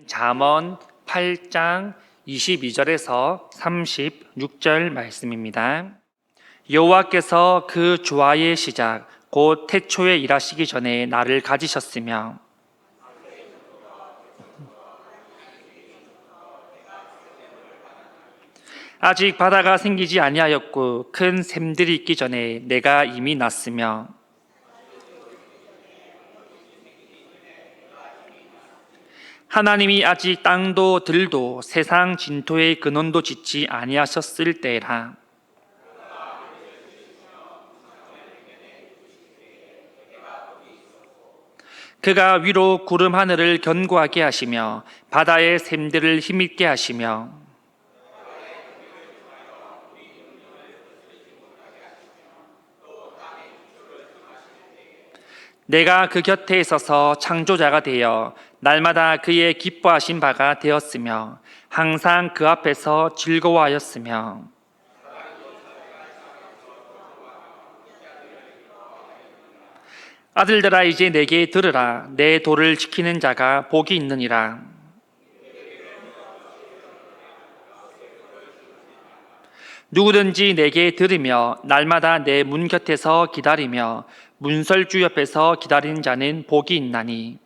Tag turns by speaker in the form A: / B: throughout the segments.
A: 잠언 8장 22절에서 36절 말씀입니다. 여호와께서 그 조화의 시작 곧 태초에 일하시기 전에 나를 가지셨으며 아직 바다가 생기지 아니하였고 큰 샘들이 있기 전에 내가 이미 났으며 하나님이 아직 땅도 들도 세상 진토의 근원도 짓지 아니하셨을 때라. 그가 위로 구름 하늘을 견고하게 하시며 바다의 샘들을 힘있게 하시며 내가 그 곁에 있어서 창조자가 되어 날마다 그의 기뻐하신 바가 되었으며 항상 그 앞에서 즐거워하였으며 아들들아 이제 내게 들으라. 내 도를 지키는 자가 복이 있느니라. 누구든지 내게 들으며 날마다 내 문 곁에서 기다리며 문설주 옆에서 기다리는 자는 복이 있나니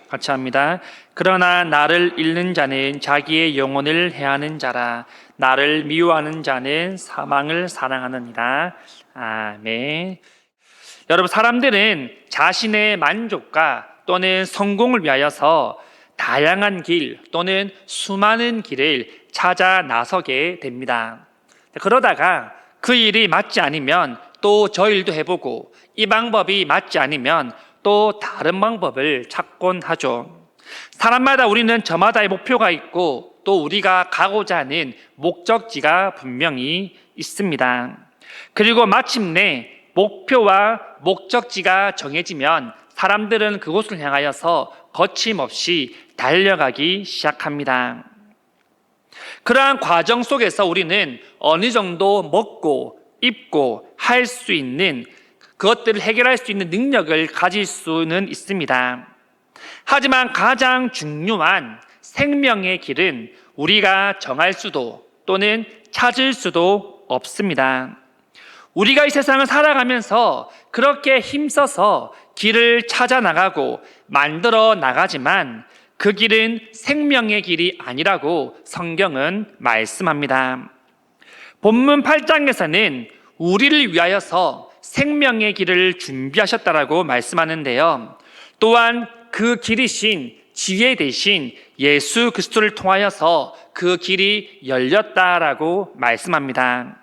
A: 같이 합니다. 그러나 나를 잃는 자는 자기의 영혼을 해하는 자라. 나를 미워하는 자는 사망을 사랑하느니라. 아멘. 여러분, 사람들은 자신의 만족과 또는 성공을 위하여서 다양한 길 또는 수많은 길을 찾아 나서게 됩니다. 그러다가 그 일이 맞지 않으면 또 저 일도 해보고 이 방법이 맞지 않으면 또 다른 방법을 찾곤 하죠. 사람마다 우리는 저마다의 목표가 있고 또 우리가 가고자 하는 목적지가 분명히 있습니다. 그리고 마침내 목표와 목적지가 정해지면 사람들은 그곳을 향하여서 거침없이 달려가기 시작합니다. 그러한 과정 속에서 우리는 어느 정도 먹고 입고 할 수 있는 그것들을 해결할 수 있는 능력을 가질 수는 있습니다. 하지만 가장 중요한 생명의 길은 우리가 정할 수도 또는 찾을 수도 없습니다. 우리가 이 세상을 살아가면서 그렇게 힘써서 길을 찾아 나가고 만들어 나가지만 그 길은 생명의 길이 아니라고 성경은 말씀합니다. 본문 8장에서는 우리를 위하여서 생명의 길을 준비하셨다라고 말씀하는데요. 또한 그 길이신 지혜 되신 예수 그리스도를 통하여서 그 길이 열렸다라고 말씀합니다.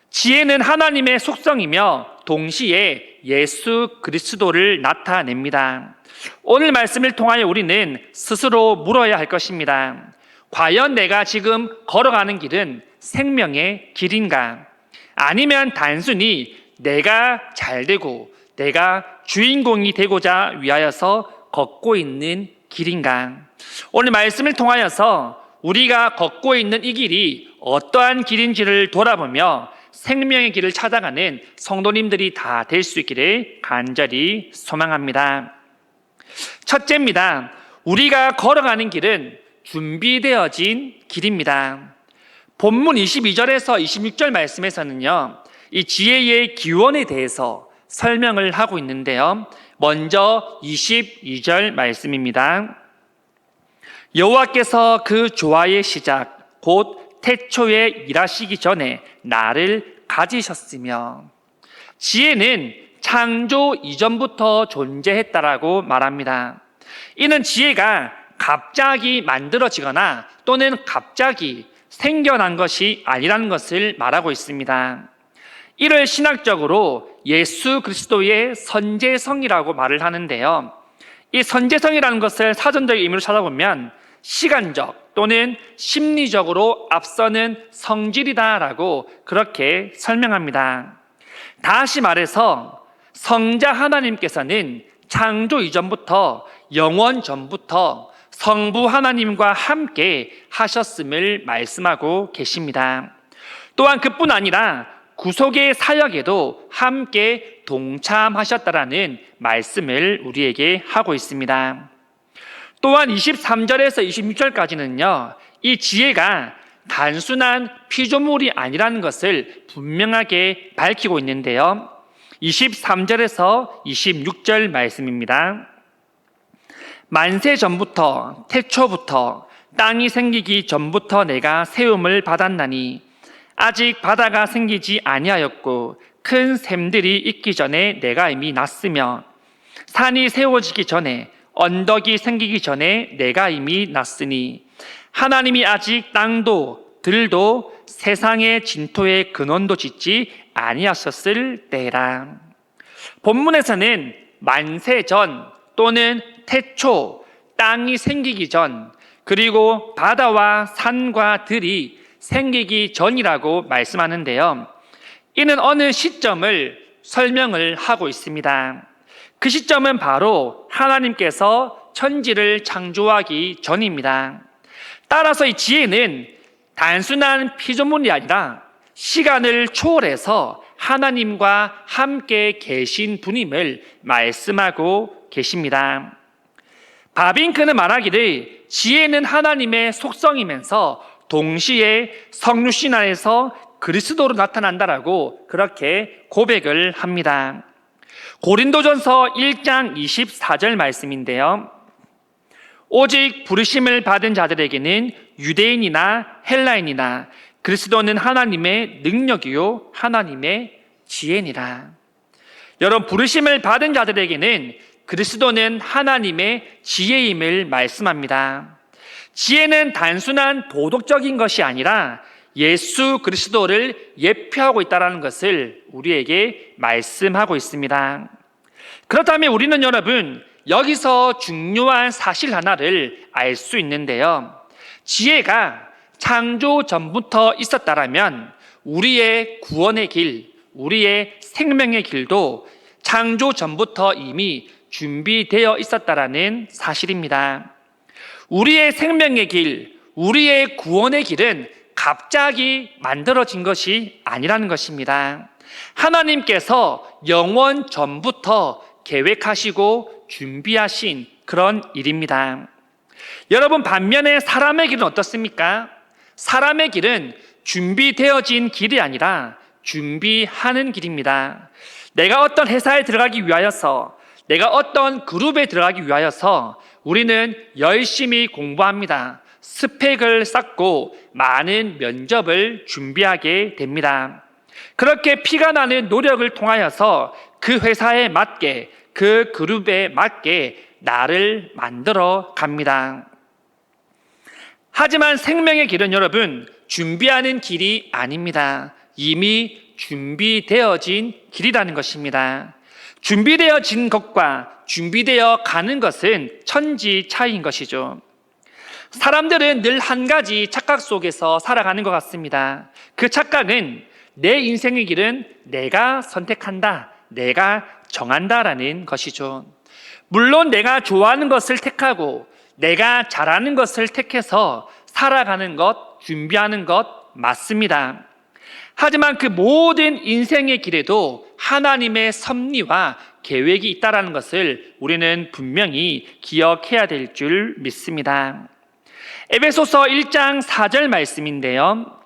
A: 지혜는 하나님의 속성이며 동시에 예수 그리스도를 나타냅니다. 오늘 말씀을 통하여 우리는 스스로 물어야 할 것입니다. 과연 내가 지금 걸어가는 길은 생명의 길인가? 아니면 단순히 내가 잘되고 내가 주인공이 되고자 위하여서 걷고 있는 길인가? 오늘 말씀을 통하여서 우리가 걷고 있는 이 길이 어떠한 길인지를 돌아보며 생명의 길을 찾아가는 성도님들이 다 될 수 있기를 간절히 소망합니다. 첫째입니다. 우리가 걸어가는 길은 준비되어진 길입니다. 본문 22절에서 26절 말씀에서는요, 이 지혜의 기원에 대해서 설명을 하고 있는데요. 먼저 22절 말씀입니다. 여호와께서 그 조화의 시작 곧 태초에 일하시기 전에 나를 가지셨으며, 지혜는 창조 이전부터 존재했다라고 말합니다. 이는 지혜가 갑자기 만들어지거나 또는 갑자기 생겨난 것이 아니라는 것을 말하고 있습니다. 이를 신학적으로 예수 그리스도의 선제성이라고 말을 하는데요. 이 선제성이라는 것을 사전적 의미로 찾아보면 시간적 또는 심리적으로 앞서는 성질이다라고 그렇게 설명합니다. 다시 말해서 성자 하나님께서는 창조 이전부터 영원 전부터 성부 하나님과 함께 하셨음을 말씀하고 계십니다. 또한 그뿐 아니라 구속의 사역에도 함께 동참하셨다라는 말씀을 우리에게 하고 있습니다. 또한 23절에서 26절까지는요, 이 지혜가 단순한 피조물이 아니라는 것을 분명하게 밝히고 있는데요. 23절에서 26절 말씀입니다. 만세 전부터 태초부터 땅이 생기기 전부터 내가 세움을 받았나니 아직 바다가 생기지 아니하였고 큰 샘들이 있기 전에 내가 이미 났으며 산이 세워지기 전에 언덕이 생기기 전에 내가 이미 났으니 하나님이 아직 땅도 들도 세상의 진토의 근원도 짓지 아니하셨을 때라. 본문에서는 만세 전 또는 태초, 땅이 생기기 전, 그리고 바다와 산과 들이 생기기 전이라고 말씀하는데요. 이는 어느 시점을 설명을 하고 있습니다. 그 시점은 바로 하나님께서 천지를 창조하기 전입니다. 따라서 이 지혜는 단순한 피조물이 아니라 시간을 초월해서 하나님과 함께 계신 분임을 말씀하고 계십니다. 바빙크는 말하기를 지혜는 하나님의 속성이면서 동시에 성육신 안에서 그리스도로 나타난다라고 그렇게 고백을 합니다. 고린도전서 1장 24절 말씀인데요. 오직 부르심을 받은 자들에게는 유대인이나 헬라인이나 그리스도는 하나님의 능력이요 하나님의 지혜니라. 여러분, 부르심을 받은 자들에게는 그리스도는 하나님의 지혜임을 말씀합니다. 지혜는 단순한 도덕적인 것이 아니라 예수 그리스도를 예표하고 있다는 것을 우리에게 말씀하고 있습니다. 그렇다면 우리는 여러분, 여기서 중요한 사실 하나를 알 수 있는데요. 지혜가 창조 전부터 있었다라면 우리의 구원의 길, 우리의 생명의 길도 창조 전부터 이미 준비되어 있었다라는 사실입니다. 우리의 생명의 길, 우리의 구원의 길은 갑자기 만들어진 것이 아니라는 것입니다. 하나님께서 영원 전부터 계획하시고 준비하신 그런 일입니다. 여러분, 반면에 사람의 길은 어떻습니까? 사람의 길은 준비되어진 길이 아니라 준비하는 길입니다. 내가 어떤 회사에 들어가기 위하여서, 내가 어떤 그룹에 들어가기 위하여서 우리는 열심히 공부합니다. 스펙을 쌓고 많은 면접을 준비하게 됩니다. 그렇게 피가 나는 노력을 통하여서 그 회사에 맞게, 그 그룹에 맞게 나를 만들어 갑니다. 하지만 생명의 길은 여러분, 준비하는 길이 아닙니다. 이미 준비되어진 길이라는 것입니다. 준비되어진 것과 준비되어 가는 것은 천지 차이인 것이죠. 사람들은 늘 한 가지 착각 속에서 살아가는 것 같습니다. 그 착각은 내 인생의 길은 내가 선택한다, 내가 정한다라는 것이죠. 물론 내가 좋아하는 것을 택하고 내가 잘하는 것을 택해서 살아가는 것, 준비하는 것 맞습니다. 하지만 그 모든 인생의 길에도 하나님의 섭리와 계획이 있다는 것을 우리는 분명히 기억해야 될 줄 믿습니다. 에베소서 1장 4절 말씀인데요.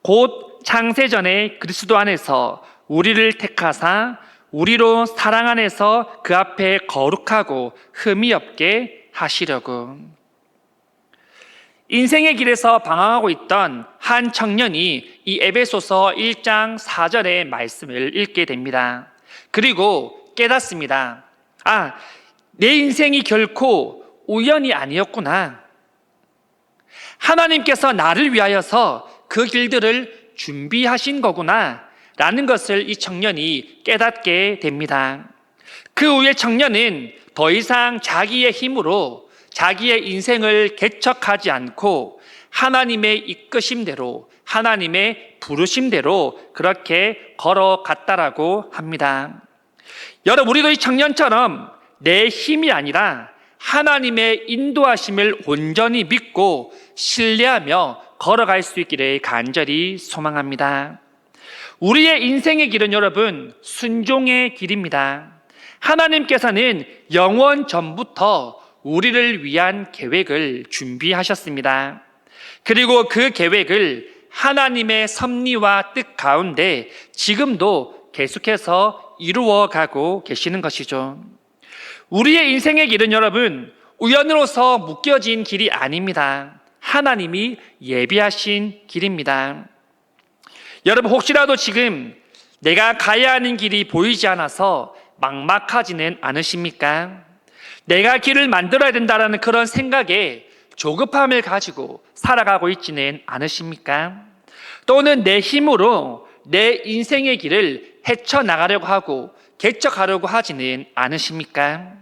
A: 곧 창세전에 그리스도 안에서 우리를 택하사 우리로 사랑 안에서 그 앞에 거룩하고 흠이 없게 하시려고. 인생의 길에서 방황하고 있던 한 청년이 이 에베소서 1장 4절의 말씀을 읽게 됩니다. 그리고 깨닫습니다. 아, 내 인생이 결코 우연이 아니었구나. 하나님께서 나를 위하여서 그 길들을 준비하신 거구나 라는 것을 이 청년이 깨닫게 됩니다. 그 후에 청년은 더 이상 자기의 힘으로 자기의 인생을 개척하지 않고 하나님의 이끄심대로, 하나님의 부르심대로 그렇게 걸어갔다라고 합니다. 여러분, 우리도 이 청년처럼 내 힘이 아니라 하나님의 인도하심을 온전히 믿고 신뢰하며 걸어갈 수 있기를 간절히 소망합니다. 우리의 인생의 길은 여러분 순종의 길입니다. 하나님께서는 영원 전부터 우리를 위한 계획을 준비하셨습니다. 그리고 그 계획을 하나님의 섭리와 뜻 가운데 지금도 계속해서 이루어가고 계시는 것이죠. 우리의 인생의 길은 여러분 우연으로서 묶여진 길이 아닙니다. 하나님이 예비하신 길입니다. 여러분 혹시라도 지금 내가 가야 하는 길이 보이지 않아서 막막하지는 않으십니까? 내가 길을 만들어야 된다는 그런 생각에 조급함을 가지고 살아가고 있지는 않으십니까? 또는 내 힘으로 내 인생의 길을 헤쳐나가려고 하고 개척하려고 하지는 않으십니까?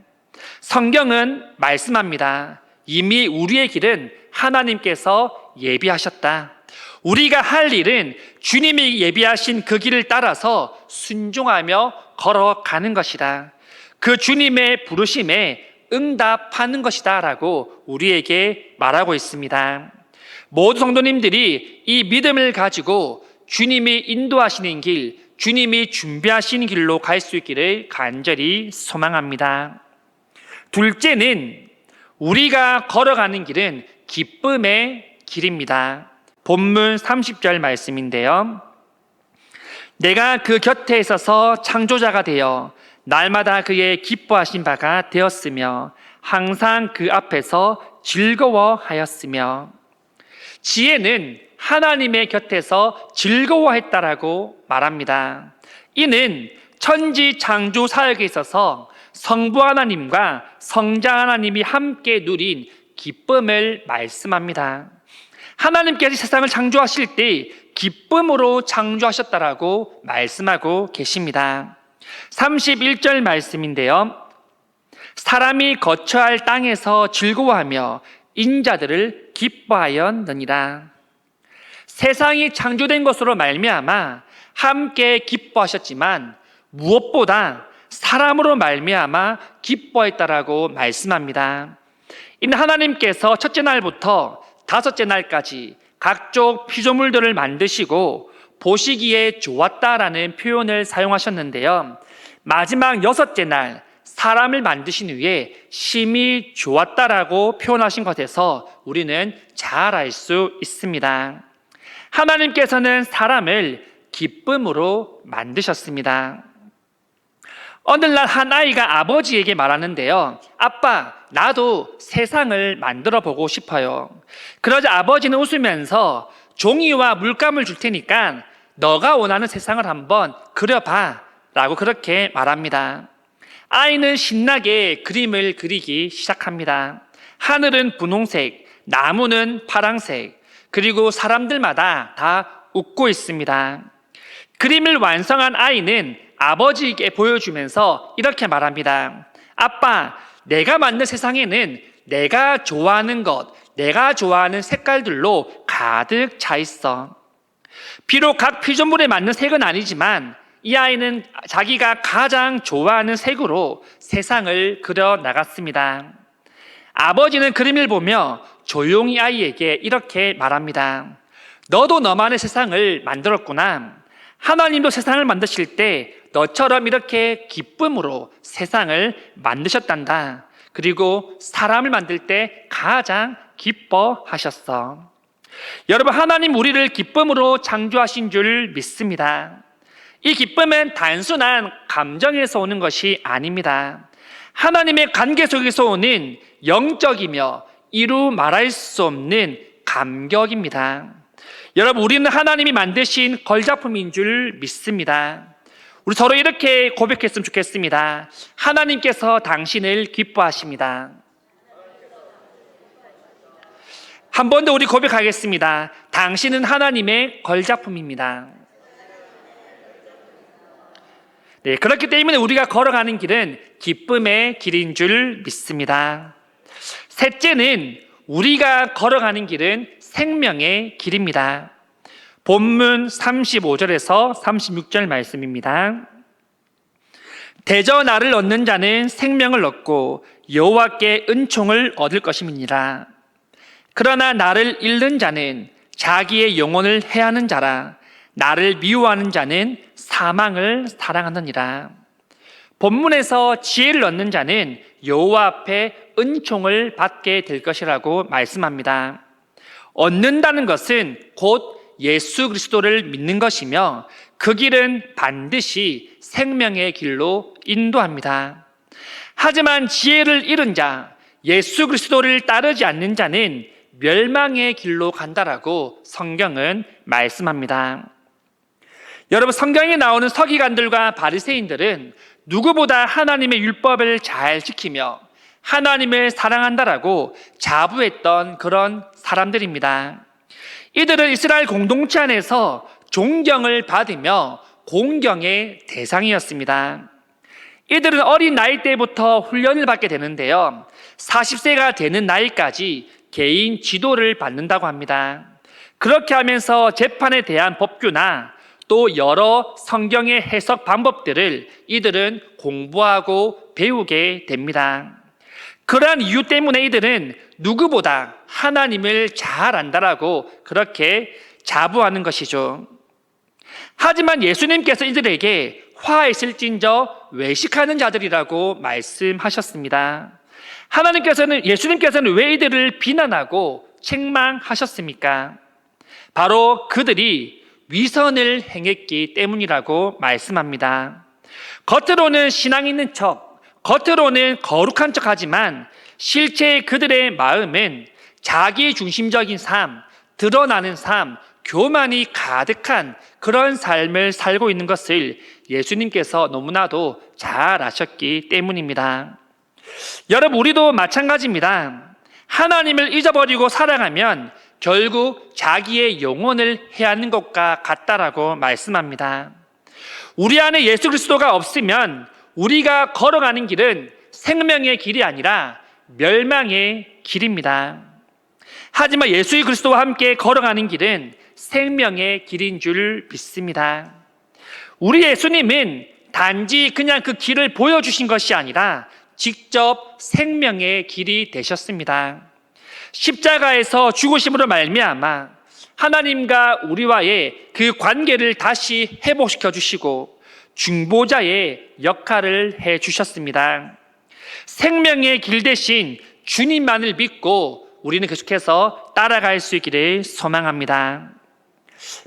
A: 성경은 말씀합니다. 이미 우리의 길은 하나님께서 예비하셨다. 우리가 할 일은 주님이 예비하신 그 길을 따라서 순종하며 걸어가는 것이다. 그 주님의 부르심에 응답하는 것이다 라고 우리에게 말하고 있습니다. 모든 성도님들이 이 믿음을 가지고 주님이 인도하시는 길, 주님이 준비하시는 길로 갈 수 있기를 간절히 소망합니다. 둘째는 우리가 걸어가는 길은 기쁨의 길입니다. 본문 30절 말씀인데요. 내가 그 곁에 있어서 창조자가 되어 날마다 그의 기뻐하신 바가 되었으며 항상 그 앞에서 즐거워하였으며. 지혜는 하나님의 곁에서 즐거워했다라고 말합니다. 이는 천지 창조 사역에 있어서 성부 하나님과 성자 하나님이 함께 누린 기쁨을 말씀합니다. 하나님께서 세상을 창조하실 때 기쁨으로 창조하셨다라고 말씀하고 계십니다. 31절 말씀인데요. 사람이 거처할 땅에서 즐거워하며 인자들을 기뻐하였느니라. 세상이 창조된 것으로 말미암아 함께 기뻐하셨지만 무엇보다 사람으로 말미암아 기뻐했다라고 말씀합니다. 이는 하나님께서 첫째 날부터 다섯째 날까지 각종 피조물들을 만드시고 보시기에 좋았다라는 표현을 사용하셨는데요. 마지막 여섯째 날 사람을 만드신 후에 심히 좋았다라고 표현하신 것에서 우리는 잘 알 수 있습니다. 하나님께서는 사람을 기쁨으로 만드셨습니다. 어느 날 한 아이가 아버지에게 말하는데요. 아빠, 나도 세상을 만들어 보고 싶어요. 그러자 아버지는 웃으면서 종이와 물감을 줄 테니까 너가 원하는 세상을 한번 그려봐 라고 그렇게 말합니다. 아이는 신나게 그림을 그리기 시작합니다. 하늘은 분홍색, 나무는 파랑색, 그리고 사람들마다 다 웃고 있습니다. 그림을 완성한 아이는 아버지에게 보여주면서 이렇게 말합니다. 아빠, 내가 만든 세상에는 내가 좋아하는 것, 내가 좋아하는 색깔들로 가득 차 있어. 비록 각 피조물에 맞는 색은 아니지만 이 아이는 자기가 가장 좋아하는 색으로 세상을 그려 나갔습니다. 아버지는 그림을 보며 조용히 아이에게 이렇게 말합니다. 너도 너만의 세상을 만들었구나. 하나님도 세상을 만드실 때 너처럼 이렇게 기쁨으로 세상을 만드셨단다. 그리고 사람을 만들 때 가장 기뻐하셨어. 여러분, 하나님 우리를 기쁨으로 창조하신 줄 믿습니다. 이 기쁨은 단순한 감정에서 오는 것이 아닙니다. 하나님의 관계 속에서 오는 영적이며 이루 말할 수 없는 감격입니다. 여러분, 우리는 하나님이 만드신 걸작품인 줄 믿습니다. 우리 서로 이렇게 고백했으면 좋겠습니다. 하나님께서 당신을 기뻐하십니다. 한 번 더 우리 고백하겠습니다. 당신은 하나님의 걸작품입니다. 네, 그렇기 때문에 우리가 걸어가는 길은 기쁨의 길인 줄 믿습니다. 셋째는 우리가 걸어가는 길은 생명의 길입니다. 본문 35절에서 36절 말씀입니다. 대저 나를 얻는 자는 생명을 얻고 여호와께 은총을 얻을 것임이니라. 그러나 나를 잃는 자는 자기의 영혼을 해하는 자라. 나를 미워하는 자는 사망을 사랑하느니라. 본문에서 지혜를 얻는 자는 여호와 앞에 은총을 받게 될 것이라고 말씀합니다. 얻는다는 것은 곧 예수 그리스도를 믿는 것이며 그 길은 반드시 생명의 길로 인도합니다. 하지만 지혜를 잃은 자, 예수 그리스도를 따르지 않는 자는 멸망의 길로 간다라고 성경은 말씀합니다. 여러분, 성경에 나오는 서기관들과 바리새인들은 누구보다 하나님의 율법을 잘 지키며 하나님을 사랑한다라고 자부했던 그런 사람들입니다. 이들은 이스라엘 공동체 안에서 존경을 받으며 공경의 대상이었습니다. 이들은 어린 나이 때부터 훈련을 받게 되는데요, 40세가 되는 나이까지 개인 지도를 받는다고 합니다. 그렇게 하면서 재판에 대한 법규나 또 여러 성경의 해석 방법들을 이들은 공부하고 배우게 됩니다. 그러한 이유 때문에 이들은 누구보다 하나님을 잘 안다라고 그렇게 자부하는 것이죠. 하지만 예수님께서 이들에게 화했을진저 외식하는 자들이라고 말씀하셨습니다. 예수님께서는 왜 이들을 비난하고 책망하셨습니까? 바로 그들이 위선을 행했기 때문이라고 말씀합니다. 겉으로는 신앙 있는 척, 겉으로는 거룩한 척 하지만 실제 그들의 마음은 자기 중심적인 삶, 드러나는 삶, 교만이 가득한 그런 삶을 살고 있는 것을 예수님께서 너무나도 잘 아셨기 때문입니다. 여러분, 우리도 마찬가지입니다. 하나님을 잊어버리고 살아가면 결국 자기의 영혼을 해하는 것과 같다라고 말씀합니다. 우리 안에 예수 그리스도가 없으면 우리가 걸어가는 길은 생명의 길이 아니라 멸망의 길입니다. 하지만 예수 그리스도와 함께 걸어가는 길은 생명의 길인 줄 믿습니다. 우리 예수님은 단지 그냥 그 길을 보여주신 것이 아니라 직접 생명의 길이 되셨습니다. 십자가에서 죽으심으로 말미암아 하나님과 우리와의 그 관계를 다시 회복시켜 주시고 중보자의 역할을 해 주셨습니다. 생명의 길 대신 주님만을 믿고 우리는 계속해서 따라갈 수 있기를 소망합니다.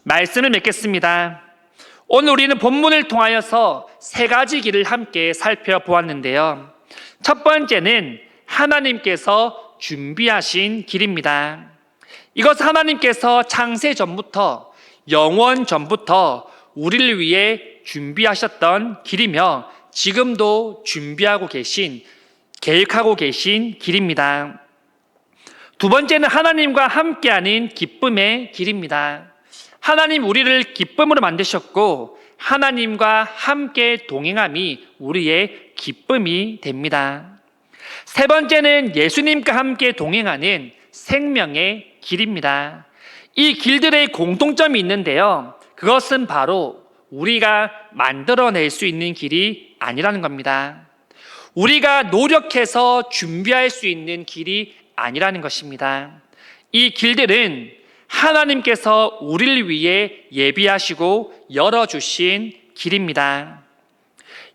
A: 말씀을 맺겠습니다. 오늘 우리는 본문을 통하여서 세 가지 길을 함께 살펴보았는데요. 첫 번째는 하나님께서 준비하신 길입니다. 이것은 하나님께서 창세 전부터, 영원 전부터 우리를 위해 준비하셨던 길이며 지금도 준비하고 계신, 계획하고 계신 길입니다. 두 번째는 하나님과 함께하는 기쁨의 길입니다. 하나님 우리를 기쁨으로 만드셨고 하나님과 함께 동행함이 우리의 기쁨이 됩니다. 세 번째는 예수님과 함께 동행하는 생명의 길입니다. 이 길들의 공통점이 있는데요, 그것은 바로 우리가 만들어낼 수 있는 길이 아니라는 겁니다. 우리가 노력해서 준비할 수 있는 길이 아니라는 것입니다. 이 길들은 하나님께서 우리를 위해 예비하시고 열어주신 길입니다.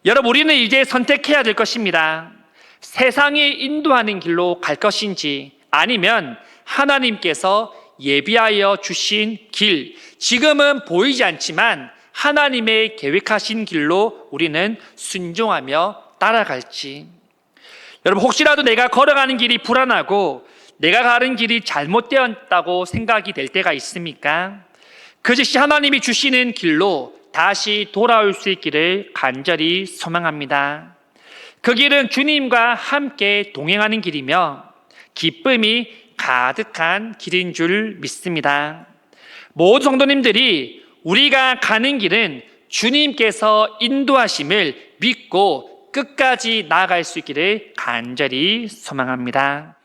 A: 여러분, 우리는 이제 선택해야 될 것입니다. 세상이 인도하는 길로 갈 것인지 아니면 하나님께서 예비하여 주신 길, 지금은 보이지 않지만 하나님의 계획하신 길로 우리는 순종하며 따라갈지. 여러분, 혹시라도 내가 걸어가는 길이 불안하고 내가 가는 길이 잘못되었다고 생각이 될 때가 있습니까? 그 즉시 하나님이 주시는 길로 다시 돌아올 수 있기를 간절히 소망합니다. 그 길은 주님과 함께 동행하는 길이며 기쁨이 가득한 길인 줄 믿습니다. 모든 성도님들이 우리가 가는 길은 주님께서 인도하심을 믿고 끝까지 나아갈 수 있기를 간절히 소망합니다.